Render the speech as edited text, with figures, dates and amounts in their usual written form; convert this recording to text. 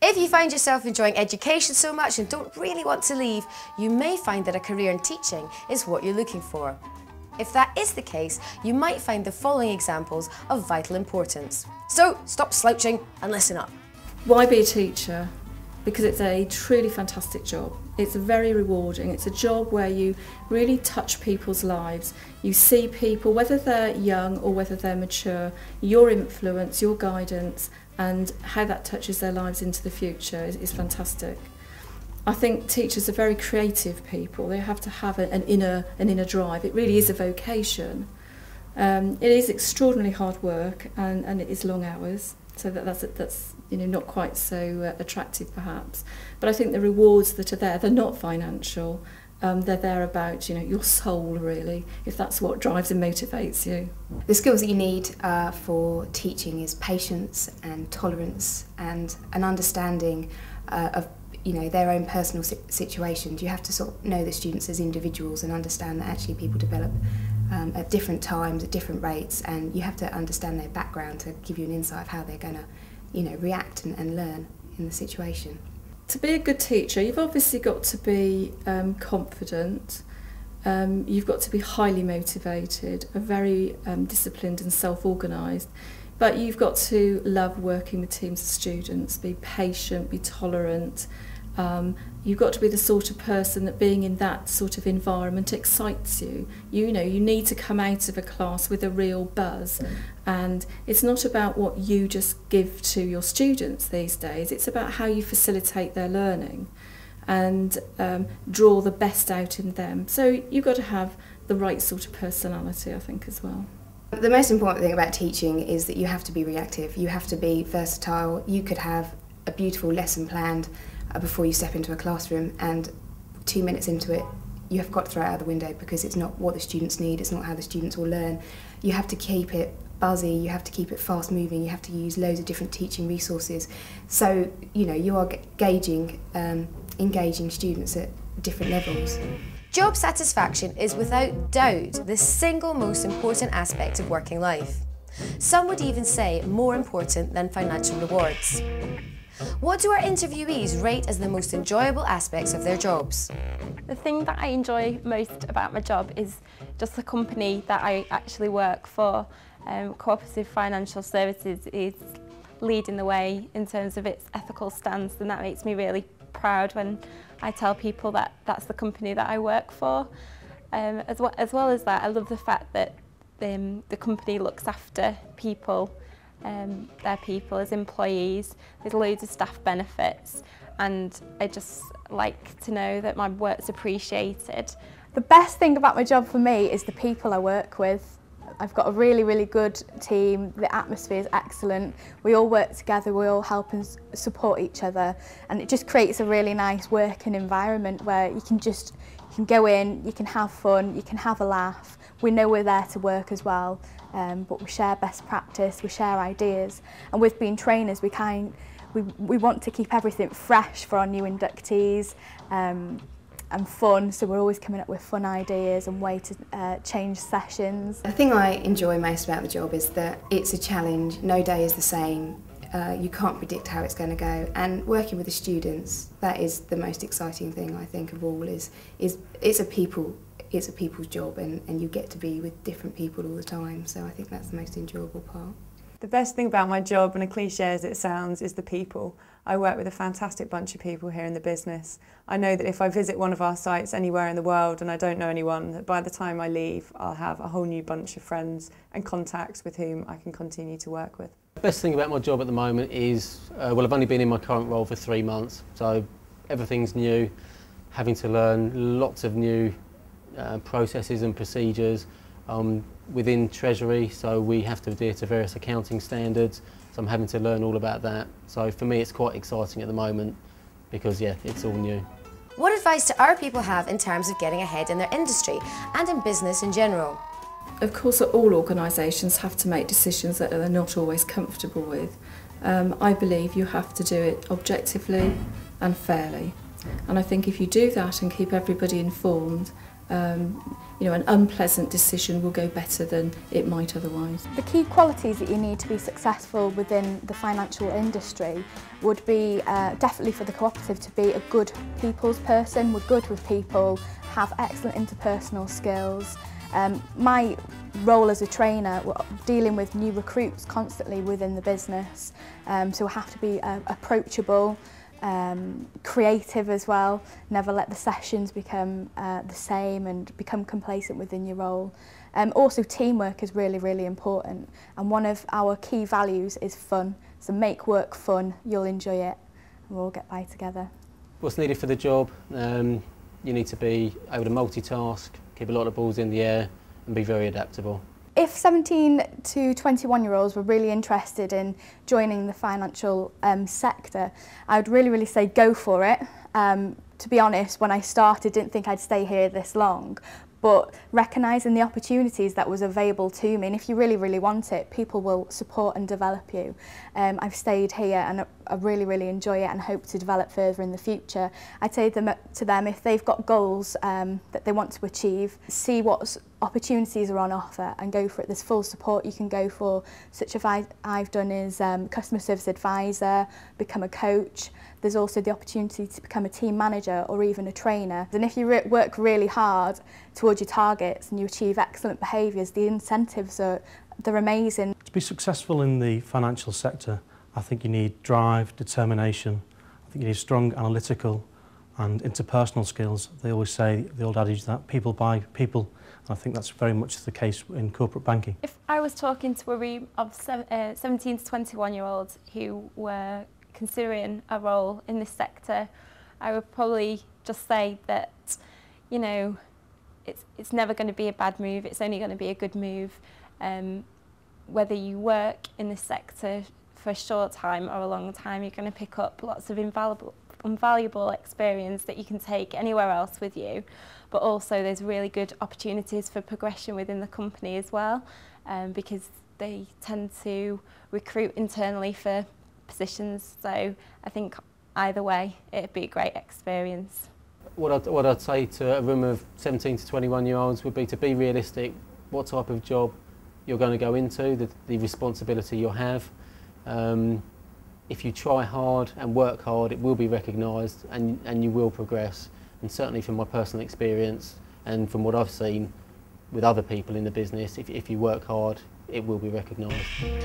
If you find yourself enjoying education so much and don't really want to leave, you may find that a career in teaching is what you're looking for. If that is the case, you might find the following examples of vital importance. So stop slouching and listen up. Why be a teacher? Because it's a truly fantastic job. It's very rewarding. It's a job where you really touch people's lives. You see people, whether they're young or whether they're mature, your influence, your guidance, and how that touches their lives into the future is fantastic. I think teachers are very creative people. They have to have an inner drive. It really is a vocation. It is extraordinarily hard work and it is long hours. So that's not quite so attractive perhaps. But I think the rewards that are there, they're not financial. They're there about your soul really, if that's what drives and motivates you. The skills that you need for teaching is patience and tolerance and an understanding of their own personal situations. You have to sort of know the students as individuals and understand that actually people develop at different times, at different rates, and you have to understand their background to give you an insight of how they're going to react and learn in the situation. To be a good teacher, you've obviously got to be confident, you've got to be highly motivated, very disciplined and self-organised, but you've got to love working with teams of students, be patient, be tolerant. You've got to be the sort of person that being in that sort of environment excites you. You need to come out of a class with a real buzz, and it's not about what you just give to your students these days, it's about how you facilitate their learning and draw the best out in them. So you've got to have the right sort of personality, I think, as well. The most important thing about teaching is that you have to be reactive, you have to be versatile. You could have a beautiful lesson planned before you step into a classroom, and 2 minutes into it you have got to throw it out the window because it's not what the students need, it's not how the students will learn. You have to keep it buzzy, you have to keep it fast moving, you have to use loads of different teaching resources. So you are engaging students at different levels. Job satisfaction is without doubt the single most important aspect of working life. Some would even say more important than financial rewards. What do our interviewees rate as the most enjoyable aspects of their jobs? The thing that I enjoy most about my job is just the company that I actually work for. Cooperative Financial Services is leading the way in terms of its ethical stance, and that makes me really proud when I tell people that that's the company that I work for. As well as that, I love the fact that the company looks after people, their people as employees. There's loads of staff benefits, and I just like to know that my work's appreciated. The best thing about my job for me is the people I work with. I've got a really, really good team, the atmosphere is excellent, we all work together, we all help and support each other, and it just creates a really nice working environment where you can go in, you can have fun, you can have a laugh. We know we're there to work as well, but we share best practice, we share ideas, and with being trainers we want to keep everything fresh for our new inductees, and fun, so we're always coming up with fun ideas and ways to change sessions. The thing I enjoy most about the job is that it's a challenge, no day is the same, you can't predict how it's going to go, and working with the students, that is the most exciting thing I think of all. It's a people's job, and you get to be with different people all the time, so I think that's the most enjoyable part. The best thing about my job, and as cliche as it sounds, is the people. I work with a fantastic bunch of people here in the business. I know that if I visit one of our sites anywhere in the world and I don't know anyone, that by the time I leave I'll have a whole new bunch of friends and contacts with whom I can continue to work with. The best thing about my job at the moment is, well, I've only been in my current role for 3 months, so everything's new, having to learn lots of new processes and procedures. Within Treasury, so we have to adhere to various accounting standards, so I'm having to learn all about that. So for me it's quite exciting at the moment because it's all new. What advice do our people have in terms of getting ahead in their industry and in business in general? Of course, all organisations have to make decisions that they're not always comfortable with. I believe you have to do it objectively and fairly, and I think if you do that and keep everybody informed, you know, an unpleasant decision will go better than it might otherwise. The key qualities that you need to be successful within the financial industry would be definitely for the cooperative to be a good people's person. We're good with people, have excellent interpersonal skills. My role as a trainer, we're dealing with new recruits constantly within the business, so we have to be approachable, creative as well, never let the sessions become the same and become complacent within your role. Also teamwork is really, really important, and one of our key values is fun, so make work fun, you'll enjoy it and we'll all get by together. What's needed for the job? You need to be able to multitask, keep a lot of balls in the air and be very adaptable. If 17 to 21-year-olds were really interested in joining the financial sector, I would really say go for it. To be honest, when I started, didn't think I'd stay here this long, but recognising the opportunities that was available to me, and if you really want it, people will support and develop you. I've stayed here and I really enjoy it and hope to develop further in the future. I'd say to them, if they've got goals that they want to achieve, see what opportunities are on offer and go for it. There's full support you can go for, such as I've done is customer service advisor, become a coach. There's also the opportunity to become a team manager or even a trainer. And if you work really hard towards your targets and you achieve excellent behaviours, the incentives they're amazing. To be successful in the financial sector, I think you need drive, determination. I think you need strong analytical and interpersonal skills. They always say, the old adage, that people buy people. And I think that's very much the case in corporate banking. If I was talking to a room of 17 to 21-year-olds who were considering a role in this sector, I would probably just say that, you know, it's never going to be a bad move, it's only going to be a good move. Whether you work in this sector for a short time or a long time, you're going to pick up lots of invaluable experience that you can take anywhere else with you, but also there's really good opportunities for progression within the company as well, because they tend to recruit internally for positions, so I think either way it'd be a great experience. What I'd say to a room of 17 to 21-year-olds would be to be realistic, what type of job you're going to go into, the responsibility you'll have. If you try hard and work hard, it will be recognised and you will progress. And certainly from my personal experience and from what I've seen with other people in the business, if you work hard, it will be recognised.